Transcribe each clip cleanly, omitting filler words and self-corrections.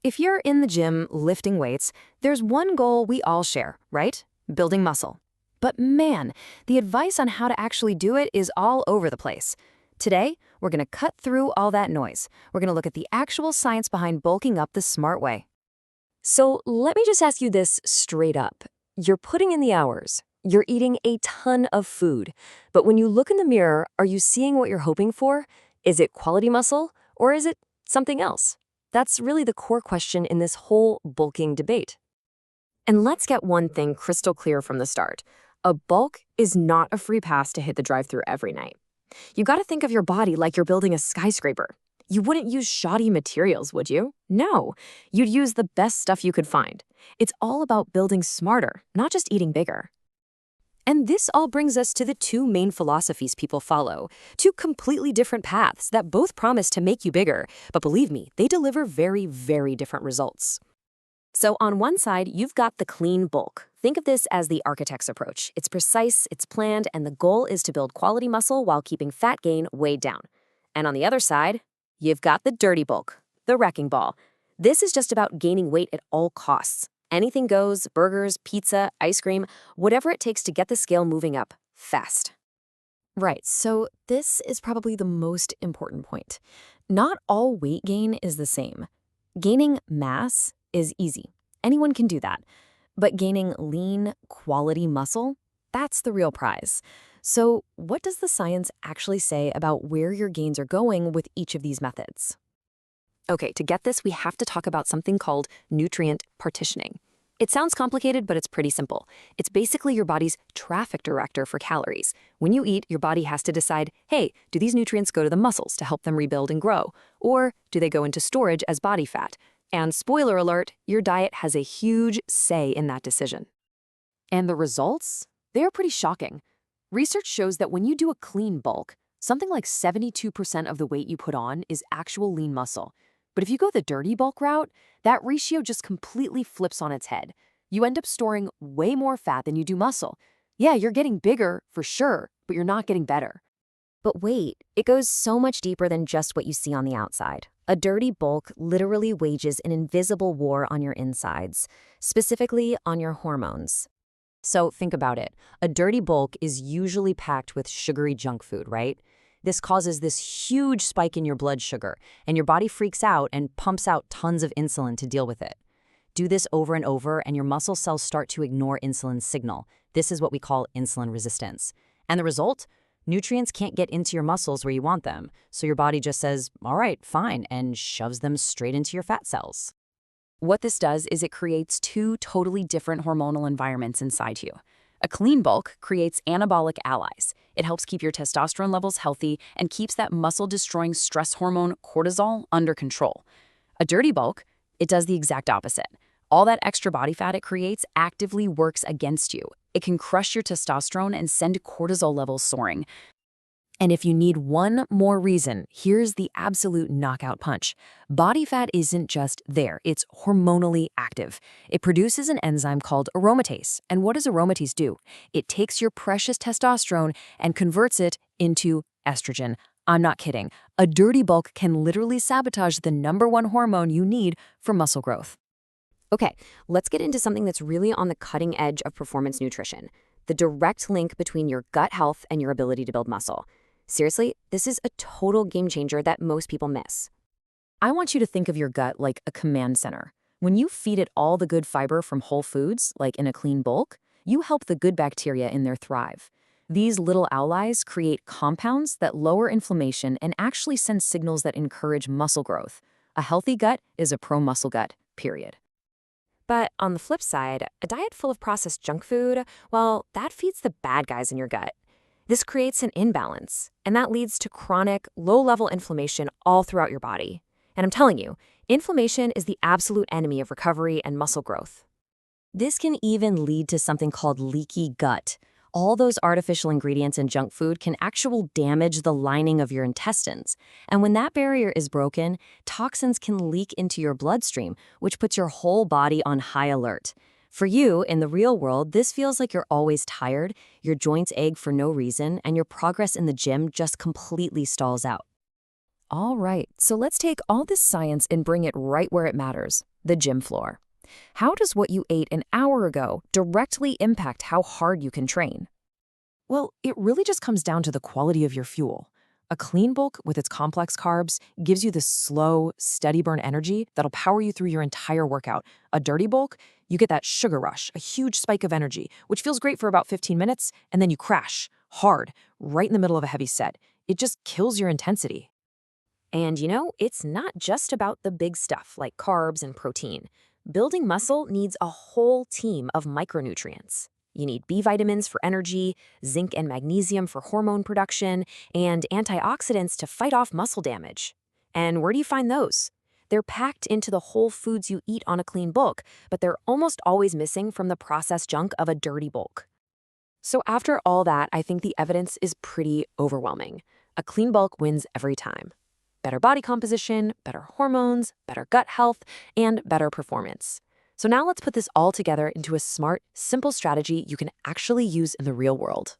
If you're in the gym lifting weights, there's one goal we all share, right? Building muscle. But man, the advice on how to actually do it is all over the place. Today, we're going to cut through all that noise. We're going to look at the actual science behind bulking up the smart way. So let me just ask you this straight up. You're putting in the hours. You're eating a ton of food. But when you look in the mirror, are you seeing what you're hoping for? Is it quality muscle or is it something else? That's really the core question in this whole bulking debate. And let's get one thing crystal clear from the start. A bulk is not a free pass to hit the drive-thru every night. You got to think of your body like you're building a skyscraper. You wouldn't use shoddy materials, would you? No, you'd use the best stuff you could find. It's all about building smarter, not just eating bigger. And this all brings us to the two main philosophies people follow, two completely different paths that both promise to make you bigger, but believe me, they deliver very, very different results. So on one side, you've got the clean bulk. Think of this as the architect's approach. It's precise, it's planned, and the goal is to build quality muscle while keeping fat gain way down. And on the other side, you've got the dirty bulk, the wrecking ball. This is just about gaining weight at all costs. Anything goes, burgers, pizza, ice cream, whatever it takes to get the scale moving up fast. Right, so this is probably the most important point. Not all weight gain is the same. Gaining mass is easy. Anyone can do that. But gaining lean, quality muscle, that's the real prize. So what does the science actually say about where your gains are going with each of these methods? Okay, to get this, we have to talk about something called nutrient partitioning. It sounds complicated, but it's pretty simple. It's basically your body's traffic director for calories. When you eat, your body has to decide, hey, do these nutrients go to the muscles to help them rebuild and grow? Or do they go into storage as body fat? And spoiler alert, your diet has a huge say in that decision. And the results? They're pretty shocking. Research shows that when you do a clean bulk, something like 72% of the weight you put on is actual lean muscle. But if you go the dirty bulk route, that ratio just completely flips on its head. You end up storing way more fat than you do muscle. Yeah, you're getting bigger, for sure, but you're not getting better. But wait, it goes so much deeper than just what you see on the outside. A dirty bulk literally wages an invisible war on your insides, specifically on your hormones. So think about it. A dirty bulk is usually packed with sugary junk food, right? This causes this huge spike in your blood sugar, and your body freaks out and pumps out tons of insulin to deal with it. Do this over and over, and your muscle cells start to ignore insulin's signal. This is what we call insulin resistance. And the result? Nutrients can't get into your muscles where you want them, so your body just says, all right, fine, and shoves them straight into your fat cells. What this does is it creates two totally different hormonal environments inside you. A clean bulk creates anabolic allies. It helps keep your testosterone levels healthy and keeps that muscle-destroying stress hormone, cortisol, under control. A dirty bulk, it does the exact opposite. All that extra body fat it creates actively works against you. It can crush your testosterone and send cortisol levels soaring. And if you need one more reason, here's the absolute knockout punch. Body fat isn't just there, it's hormonally active. It produces an enzyme called aromatase. And what does aromatase do? It takes your precious testosterone and converts it into estrogen. I'm not kidding. A dirty bulk can literally sabotage the #1 hormone you need for muscle growth. Okay, let's get into something that's really on the cutting edge of performance nutrition, the direct link between your gut health and your ability to build muscle. Seriously, this is a total game changer that most people miss. I want you to think of your gut like a command center. When you feed it all the good fiber from whole foods, like in a clean bulk, you help the good bacteria in there thrive. These little allies create compounds that lower inflammation and actually send signals that encourage muscle growth. A healthy gut is a pro-muscle gut, period. But on the flip side, a diet full of processed junk food, well, that feeds the bad guys in your gut. This creates an imbalance, and that leads to chronic, low-level inflammation all throughout your body. And I'm telling you, inflammation is the absolute enemy of recovery and muscle growth. This can even lead to something called leaky gut. All those artificial ingredients in junk food can actually damage the lining of your intestines. And when that barrier is broken, toxins can leak into your bloodstream, which puts your whole body on high alert. For you, in the real world, this feels like you're always tired, your joints ache for no reason, and your progress in the gym just completely stalls out. All right, so let's take all this science and bring it right where it matters, the gym floor. How does what you ate an hour ago directly impact how hard you can train? Well, it really just comes down to the quality of your fuel. A clean bulk with its complex carbs gives you the slow, steady burn energy that'll power you through your entire workout. A dirty bulk, you get that sugar rush, a huge spike of energy, which feels great for about 15 minutes, and then you crash, hard, right in the middle of a heavy set. It just kills your intensity. And it's not just about the big stuff like carbs and protein. Building muscle needs a whole team of micronutrients. You need B vitamins for energy, zinc and magnesium for hormone production, and antioxidants to fight off muscle damage. And where do you find those? They're packed into the whole foods you eat on a clean bulk, but they're almost always missing from the processed junk of a dirty bulk. So after all that, I think the evidence is pretty overwhelming. A clean bulk wins every time. Better body composition, better hormones, better gut health, and better performance. So now let's put this all together into a smart, simple strategy you can actually use in the real world.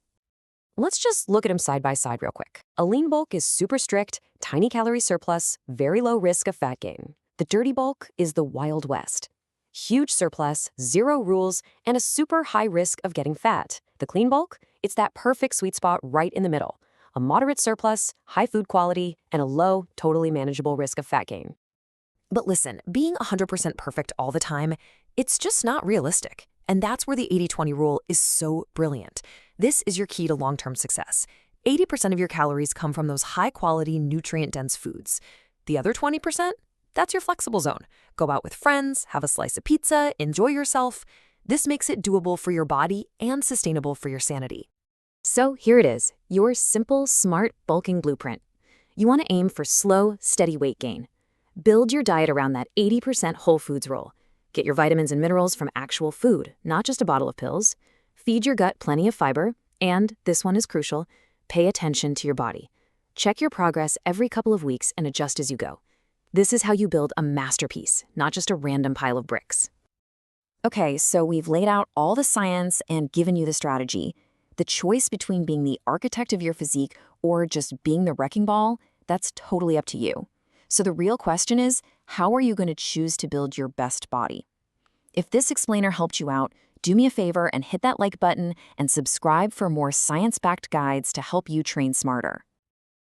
Let's just look at them side by side real quick. A lean bulk is super strict, tiny calorie surplus, very low risk of fat gain. The dirty bulk is the Wild West. Huge surplus, zero rules, and a super high risk of getting fat. The clean bulk, it's that perfect sweet spot right in the middle. A moderate surplus, high food quality, and a low, totally manageable risk of fat gain. But listen, being 100% perfect all the time, it's just not realistic. And that's where the 80-20 rule is so brilliant. This is your key to long-term success. 80% of your calories come from those high-quality, nutrient-dense foods. The other 20%? That's your flexible zone. Go out with friends, have a slice of pizza, enjoy yourself. This makes it doable for your body and sustainable for your sanity. So here it is, your simple, smart bulking blueprint. You want to aim for slow, steady weight gain. Build your diet around that 80% whole foods rule. Get your vitamins and minerals from actual food, not just a bottle of pills. Feed your gut plenty of fiber, and, this one is crucial, pay attention to your body. Check your progress every couple of weeks and adjust as you go. This is how you build a masterpiece, not just a random pile of bricks. Okay, so we've laid out all the science and given you the strategy. The choice between being the architect of your physique or just being the wrecking ball, that's totally up to you. So the real question is, how are you going to choose to build your best body? If this explainer helped you out, do me a favor and hit that like button and subscribe for more science-backed guides to help you train smarter.